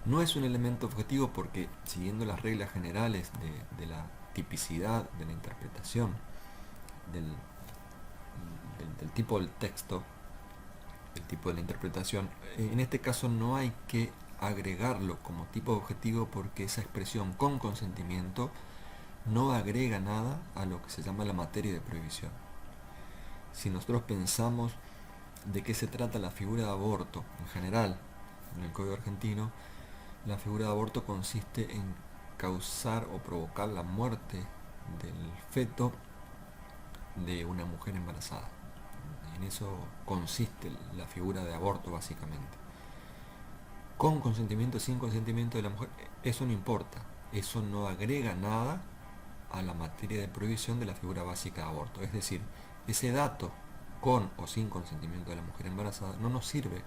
A: No es un elemento objetivo porque, siguiendo las reglas generales de la tipicidad, de la interpretación, del tipo del texto, el tipo de la interpretación, en este caso no hay que agregarlo como tipo objetivo porque esa expresión con consentimiento no agrega nada a lo que se llama la materia de prohibición. Si nosotros pensamos de qué se trata la figura de aborto en general en el Código Argentino, la figura de aborto consiste en causar o provocar la muerte del feto de una mujer embarazada. En eso consiste la figura de aborto básicamente. Con consentimiento, sin consentimiento de la mujer, eso no importa, eso no agrega nada a la materia de prohibición de la figura básica de aborto. Es decir, ese dato, con o sin consentimiento de la mujer embarazada, no nos sirve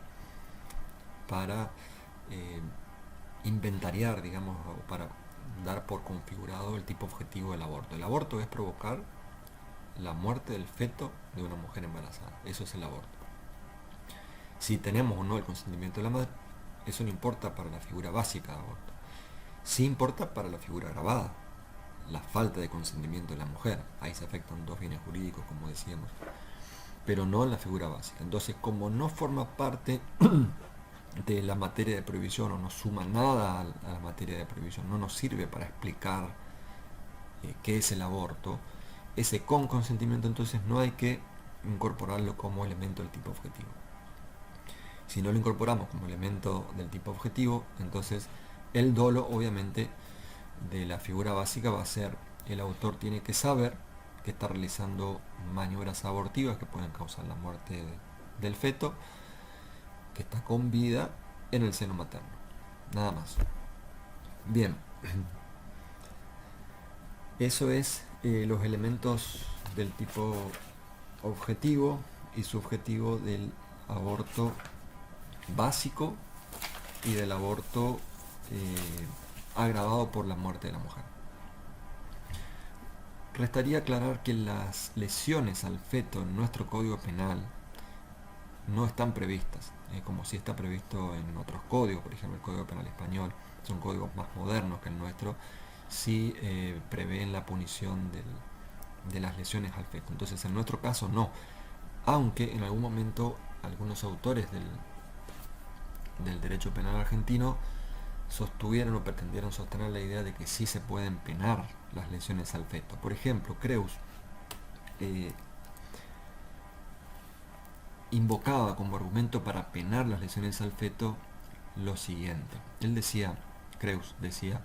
A: para inventariar, digamos, o para dar por configurado el tipo objetivo del aborto. El aborto es provocar la muerte del feto de una mujer embarazada. Eso es el aborto. Si tenemos o no el consentimiento de la madre, eso no importa para la figura básica de aborto. Sí importa para la figura agravada, la falta de consentimiento de la mujer. Ahí se afectan dos bienes jurídicos, como decíamos, pero no en la figura básica. Entonces, como no forma parte de la materia de prohibición o no suma nada a la materia de prohibición, no nos sirve para explicar qué es el aborto, ese con consentimiento entonces no hay que incorporarlo como elemento del tipo objetivo. Si no lo incorporamos como elemento del tipo objetivo, entonces el dolo obviamente de la figura básica va a ser: el autor tiene que saber que está realizando maniobras abortivas que pueden causar la muerte del feto que está con vida en el seno materno. Nada más. Bien. Eso es los elementos del tipo objetivo y subjetivo del aborto básico y del aborto agravado por la muerte de la mujer. Restaría aclarar que las lesiones al feto en nuestro Código Penal no están previstas, como si está previsto en otros códigos, por ejemplo el Código Penal español, son códigos más modernos que el nuestro, sí prevén la punición de las lesiones al feto. Entonces en nuestro caso no, aunque en algún momento algunos autores del derecho penal argentino sostuvieron o pretendieron sostener la idea de que sí se pueden penar las lesiones al feto. Por ejemplo, Creus invocaba como argumento para penar las lesiones al feto lo siguiente. Él decía, Creus decía: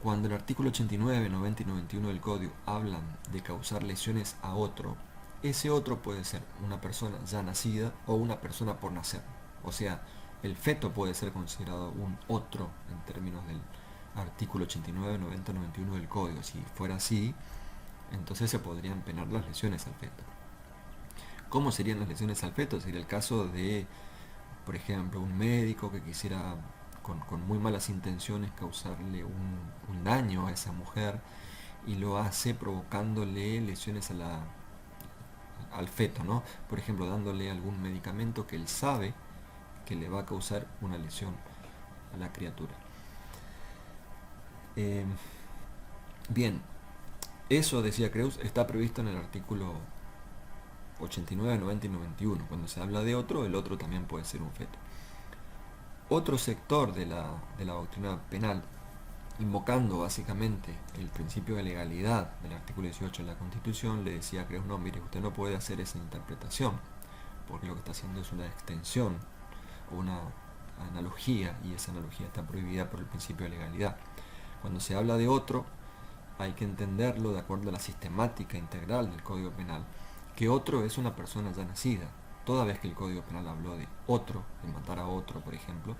A: cuando el artículo 89, 90 y 91 del Código hablan de causar lesiones a otro, ese otro puede ser una persona ya nacida o una persona por nacer. O sea, el feto puede ser considerado un otro en términos del artículo 89, 90, 91 del Código. Si fuera así, entonces se podrían penar las lesiones al feto. ¿Cómo serían las lesiones al feto? Sería el caso de, por ejemplo, un médico que quisiera con muy malas intenciones causarle un daño a esa mujer y lo hace provocándole lesiones al feto, ¿no? Por ejemplo, dándole algún medicamento que él sabe que le va a causar una lesión a la criatura. Bien, eso, decía Creus, está previsto en el artículo 89, 90 y 91. Cuando se habla de otro, el otro también puede ser un feto. Otro sector de la doctrina penal, invocando básicamente el principio de legalidad del artículo 18 de la Constitución, le decía a Creus: no, mire, usted no puede hacer esa interpretación, porque lo que está haciendo es una extensión o una analogía, y esa analogía está prohibida por el principio de legalidad. Cuando se habla de otro, hay que entenderlo de acuerdo a la sistemática integral del Código Penal, que otro es una persona ya nacida. Toda vez que el Código Penal habló de otro, de matar a otro, por ejemplo,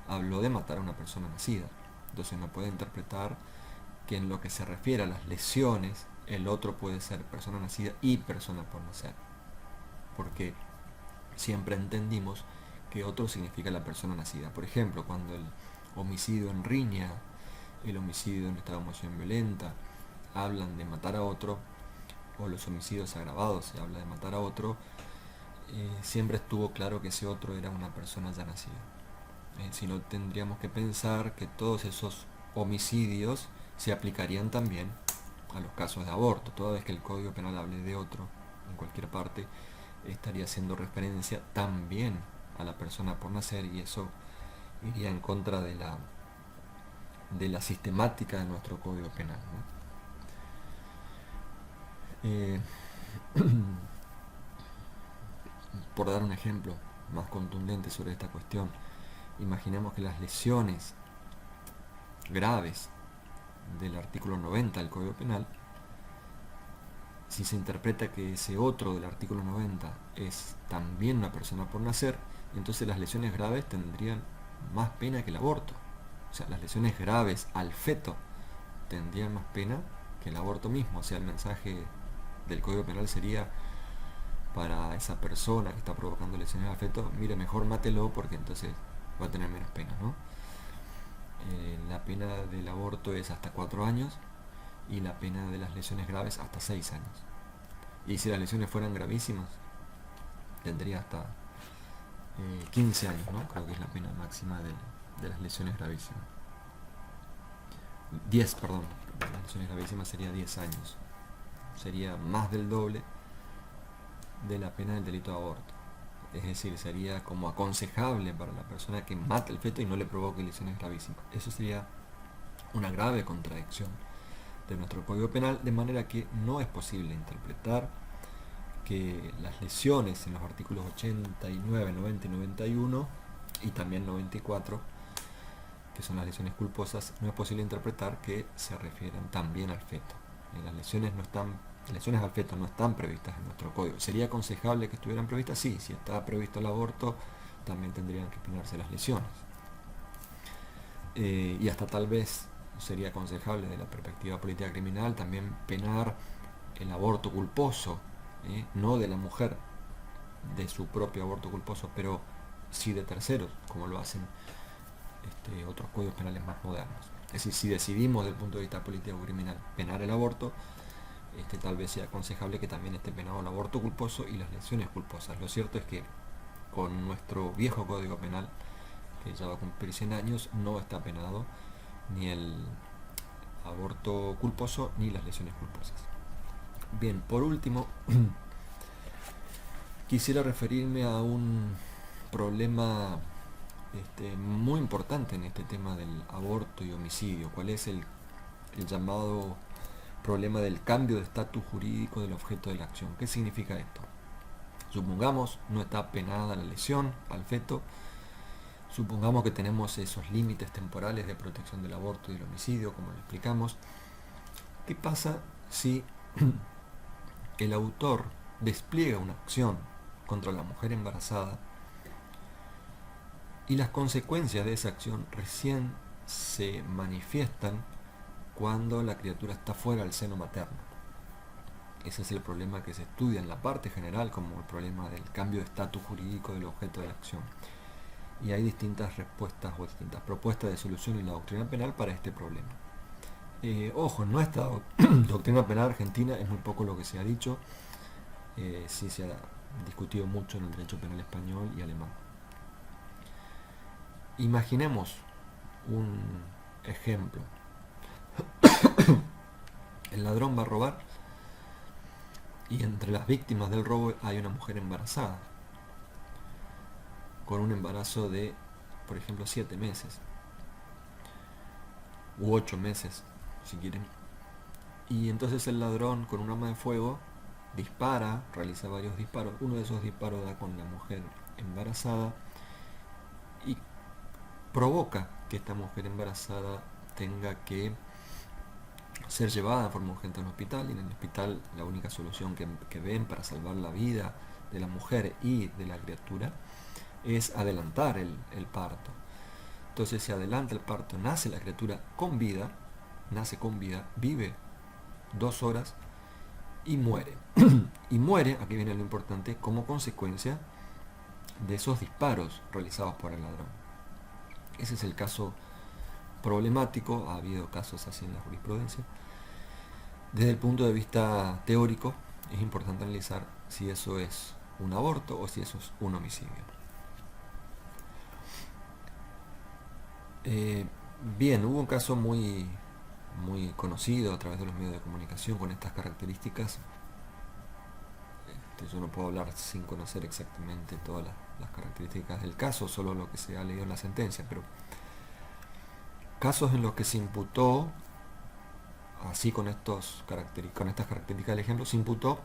A: habló de matar a una persona nacida. Entonces no puede interpretar que en lo que se refiere a las lesiones, el otro puede ser persona nacida y persona por nacer. Porque siempre entendimos que otro significa la persona nacida. Por ejemplo, cuando el homicidio en riña, el homicidio en estado de emoción violenta, hablan de matar a otro, o los homicidios agravados se habla de matar a otro, siempre estuvo claro que ese otro era una persona ya nacida. Si no, tendríamos que pensar que todos esos homicidios se aplicarían también a los casos de aborto. Toda vez que el Código Penal hable de otro en cualquier parte, estaría haciendo referencia también a la persona por nacer, y eso iría en contra de la sistemática de nuestro Código Penal, ¿no? Por dar un ejemplo más contundente sobre esta cuestión, imaginemos que las lesiones graves del artículo 90 del Código Penal, si se interpreta que ese otro del artículo 90 es también una persona por nacer, entonces las lesiones graves tendrían más pena que el aborto. O sea, las lesiones graves al feto tendrían más pena que el aborto mismo. O sea, el mensaje del Código Penal sería para esa persona que está provocando lesiones al feto: mire, mejor mátelo porque entonces va a tener menos pena, ¿no? La pena del aborto es hasta 4 años y la pena de las lesiones graves hasta 6 años. Y si las lesiones fueran gravísimas, tendría hasta 15 años, ¿no? Creo que es la pena máxima de las lesiones gravísimas. 10, perdón, de las lesiones gravísimas sería 10 años. Sería más del doble de la pena del delito de aborto. Es decir, sería como aconsejable para la persona que mata el feto y no le provoque lesiones gravísimas. Eso sería una grave contradicción de nuestro Código Penal, de manera que no es posible interpretar que las lesiones en los artículos 89, 90 y 91 y también 94, que son las lesiones culposas, no es posible interpretar que se refieran también al feto. Las lesiones al feto no están previstas en nuestro código. ¿Sería aconsejable que estuvieran previstas? Sí, si está previsto el aborto, también tendrían que penarse las lesiones. Y hasta tal vez sería aconsejable, desde la perspectiva política criminal, también penar el aborto culposo, no de la mujer, de su propio aborto culposo, pero sí de terceros, como lo hacen otros códigos penales más modernos. Es decir, si decidimos desde el punto de vista político criminal penar el aborto, tal vez sea aconsejable que también esté penado el aborto culposo y las lesiones culposas. Lo cierto es que con nuestro viejo Código Penal, que ya va a cumplir 100 años, no está penado ni el aborto culposo ni las lesiones culposas. Bien, por último, quisiera referirme a un problema muy importante en este tema del aborto y homicidio. ¿Cuál es el llamado problema del cambio de estatus jurídico del objeto de la acción? ¿Qué significa esto? Supongamos no está penada la lesión al feto, supongamos que tenemos esos límites temporales de protección del aborto y del homicidio, como lo explicamos. ¿Qué pasa si el autor despliega una acción contra la mujer embarazada y las consecuencias de esa acción recién se manifiestan cuando la criatura está fuera del seno materno? Ese es el problema que se estudia en la parte general como el problema del cambio de estatus jurídico del objeto de la acción. Y hay distintas respuestas o distintas propuestas de solución en la doctrina penal para este problema. Ojo, en nuestra doctrina penal argentina es muy poco lo que se ha dicho. Sí se ha discutido mucho en el derecho penal español y alemán. Imaginemos un ejemplo. El ladrón va a robar y entre las víctimas del robo hay una mujer embarazada, con un embarazo de, por ejemplo, 7 meses u 8 meses, si quieren. Y entonces el ladrón, con un arma de fuego, dispara, realiza varios disparos. Uno de esos disparos da con la mujer embarazada y provoca que esta mujer embarazada tenga que ser llevada de forma urgente a un hospital, y en el hospital la única solución que ven para salvar la vida de la mujer y de la criatura es adelantar el parto. Entonces se adelanta el parto, nace la criatura con vida, vive 2 horas y muere. Y muere, aquí viene lo importante, como consecuencia de esos disparos realizados por el ladrón. Ese es el caso problemático. Ha habido casos así en la jurisprudencia. Desde el punto de vista teórico, es importante analizar si eso es un aborto o si eso es un homicidio. Bien, hubo un caso muy conocido a través de los medios de comunicación con estas características. Yo no puedo hablar sin conocer exactamente todas las características del caso, solo lo que se ha leído en la sentencia, pero casos en los que se imputó, así con estas características del ejemplo, se imputó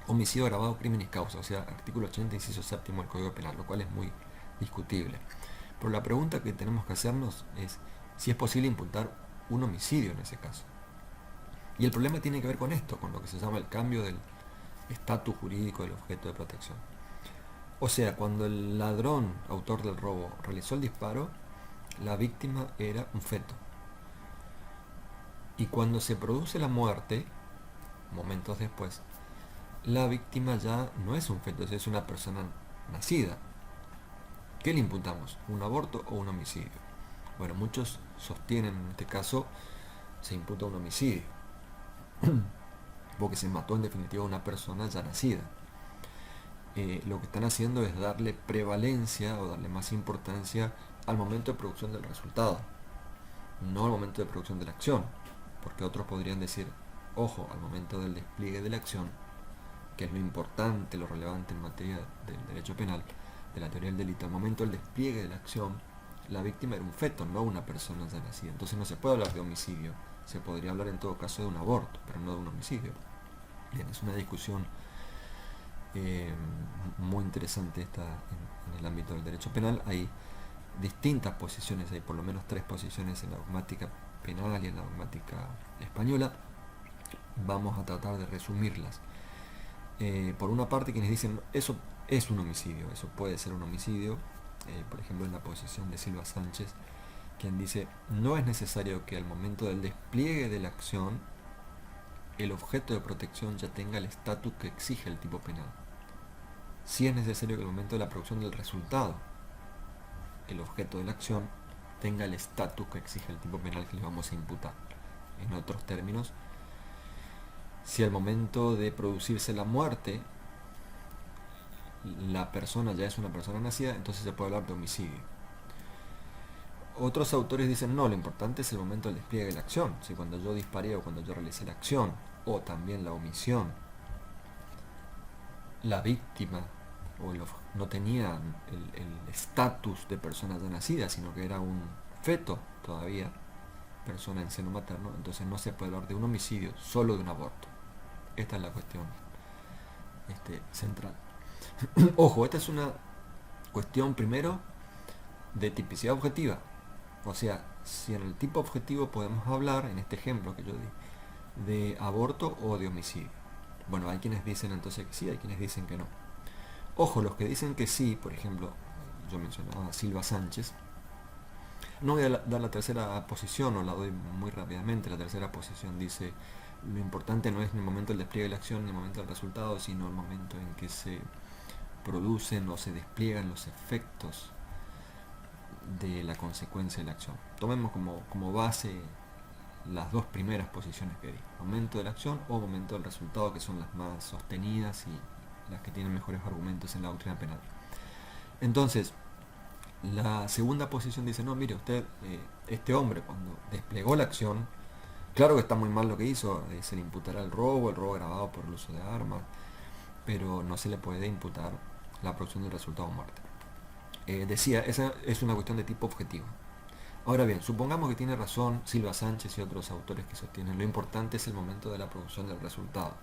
A: homicidio agravado, crimen y causa, o sea, artículo 80, inciso séptimo del Código Penal, lo cual es muy discutible. Pero la pregunta que tenemos que hacernos es si es posible imputar un homicidio en ese caso. Y el problema tiene que ver con esto, con lo que se llama el cambio del estatus jurídico del objeto de protección. O sea, cuando el ladrón, autor del robo, realizó el disparo, la víctima era un feto. Y cuando se produce la muerte, momentos después, la víctima ya no es un feto, es una persona nacida. ¿Qué le imputamos? ¿Un aborto o un homicidio? Bueno, muchos sostienen en este caso se imputa un homicidio, porque se mató en definitiva a una persona ya nacida. Lo que están haciendo es darle prevalencia o darle más importancia al momento de producción del resultado, no al momento de producción de la acción, porque otros podrían decir, ojo, al momento del despliegue de la acción, que es lo importante, lo relevante en materia del derecho penal, de la teoría del delito, al momento del despliegue de la acción, la víctima era un feto, no una persona ya nacida. Entonces no se puede hablar de homicidio, se podría hablar en todo caso de un aborto, pero no de un homicidio. Bien, es una discusión muy interesante esta en el ámbito del derecho penal. Hay distintas posiciones, hay por lo menos 3 posiciones en la dogmática penal y en la dogmática española. Vamos a tratar de resumirlas. Por una parte, quienes dicen eso es un homicidio, eso puede ser un homicidio, por ejemplo en la posición de Silva Sánchez, quien dice no es necesario que al momento del despliegue de la acción el objeto de protección ya tenga el estatus que exige el tipo penal. Sí es necesario que al momento de la producción del resultado el objeto de la acción tenga el estatus que exige el tipo penal que le vamos a imputar. En otros términos, si al momento de producirse la muerte la persona ya es una persona nacida, entonces se puede hablar de homicidio. Otros autores dicen no, lo importante es el momento del despliegue de la acción. Si cuando yo disparé o cuando yo realicé la acción, o también la omisión, la víctima no tenía el estatus de persona ya nacida, sino que era un feto todavía, persona en seno materno, entonces no se puede hablar de un homicidio, solo de un aborto. Esta es la cuestión central. Ojo, esta es una cuestión primero de tipicidad objetiva. O sea, si en el tipo objetivo podemos hablar, en este ejemplo que yo di, de aborto o de homicidio. Bueno, hay quienes dicen entonces que sí, hay quienes dicen que no. Ojo, los que dicen que sí, por ejemplo, yo mencionaba a Silva Sánchez, no voy a dar la tercera posición, o la doy muy rápidamente. La tercera posición dice, lo importante no es ni el momento del despliegue de la acción, ni el momento del resultado, sino el momento en que se producen o se despliegan los efectos de la consecuencia de la acción. Tomemos como base las 2 primeras posiciones que di, momento de la acción o momento del resultado, que son las más sostenidas y las que tienen mejores argumentos en la doctrina penal. Entonces, la segunda posición dice, no, mire usted, este hombre cuando desplegó la acción, claro que está muy mal lo que hizo, se le imputará el robo agravado por el uso de armas, pero no se le puede imputar la producción del resultado de muerte. Decía, esa es una cuestión de tipo objetivo. Ahora bien, supongamos que tiene razón Silva Sánchez y otros autores que sostienen lo importante es el momento de la producción del resultado.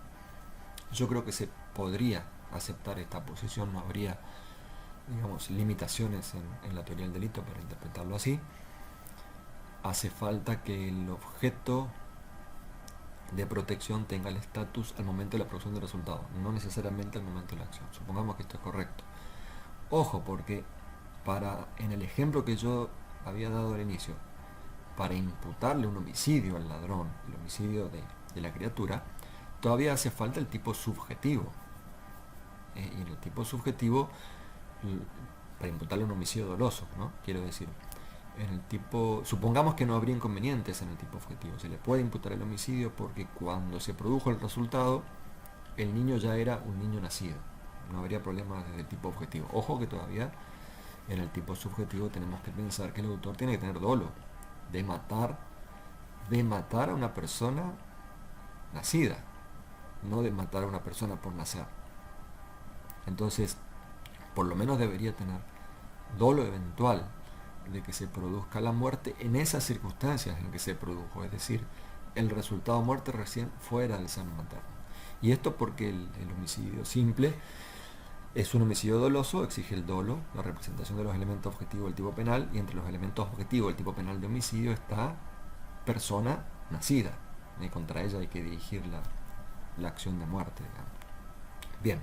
A: Yo creo que se podría aceptar esta posición, no habría, digamos, limitaciones en la teoría del delito para interpretarlo así. Hace falta que el objeto de protección tenga el estatus al momento de la producción del resultado, no necesariamente al momento de la acción. Supongamos que esto es correcto. Ojo, porque en el ejemplo que yo había dado al inicio, para imputarle un homicidio al ladrón, el homicidio de la criatura, todavía hace falta el tipo subjetivo. Y en el tipo subjetivo, para imputarle un homicidio doloso, ¿no? Quiero decir, en el tipo, supongamos que no habría inconvenientes en el tipo objetivo. Se le puede imputar el homicidio porque cuando se produjo el resultado, el niño ya era un niño nacido. No habría problemas desde el tipo objetivo. Ojo que todavía en el tipo subjetivo tenemos que pensar que el autor tiene que tener dolo de matar a una persona nacida, no de matar a una persona por nacer. Entonces, por lo menos debería tener dolo eventual de que se produzca la muerte en esas circunstancias en que se produjo, es decir, el resultado de muerte recién fuera del seno materno. Y esto porque el homicidio simple es un homicidio doloso, exige el dolo, la representación de los elementos objetivos del tipo penal, y entre los elementos objetivos del tipo penal de homicidio está persona nacida, y contra ella hay que dirigir la acción de muerte, digamos. Bien,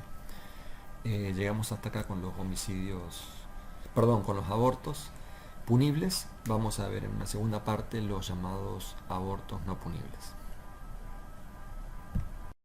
A: llegamos hasta acá con los homicidios, con los abortos. punibles, vamos a ver en una segunda parte los llamados abortos no punibles.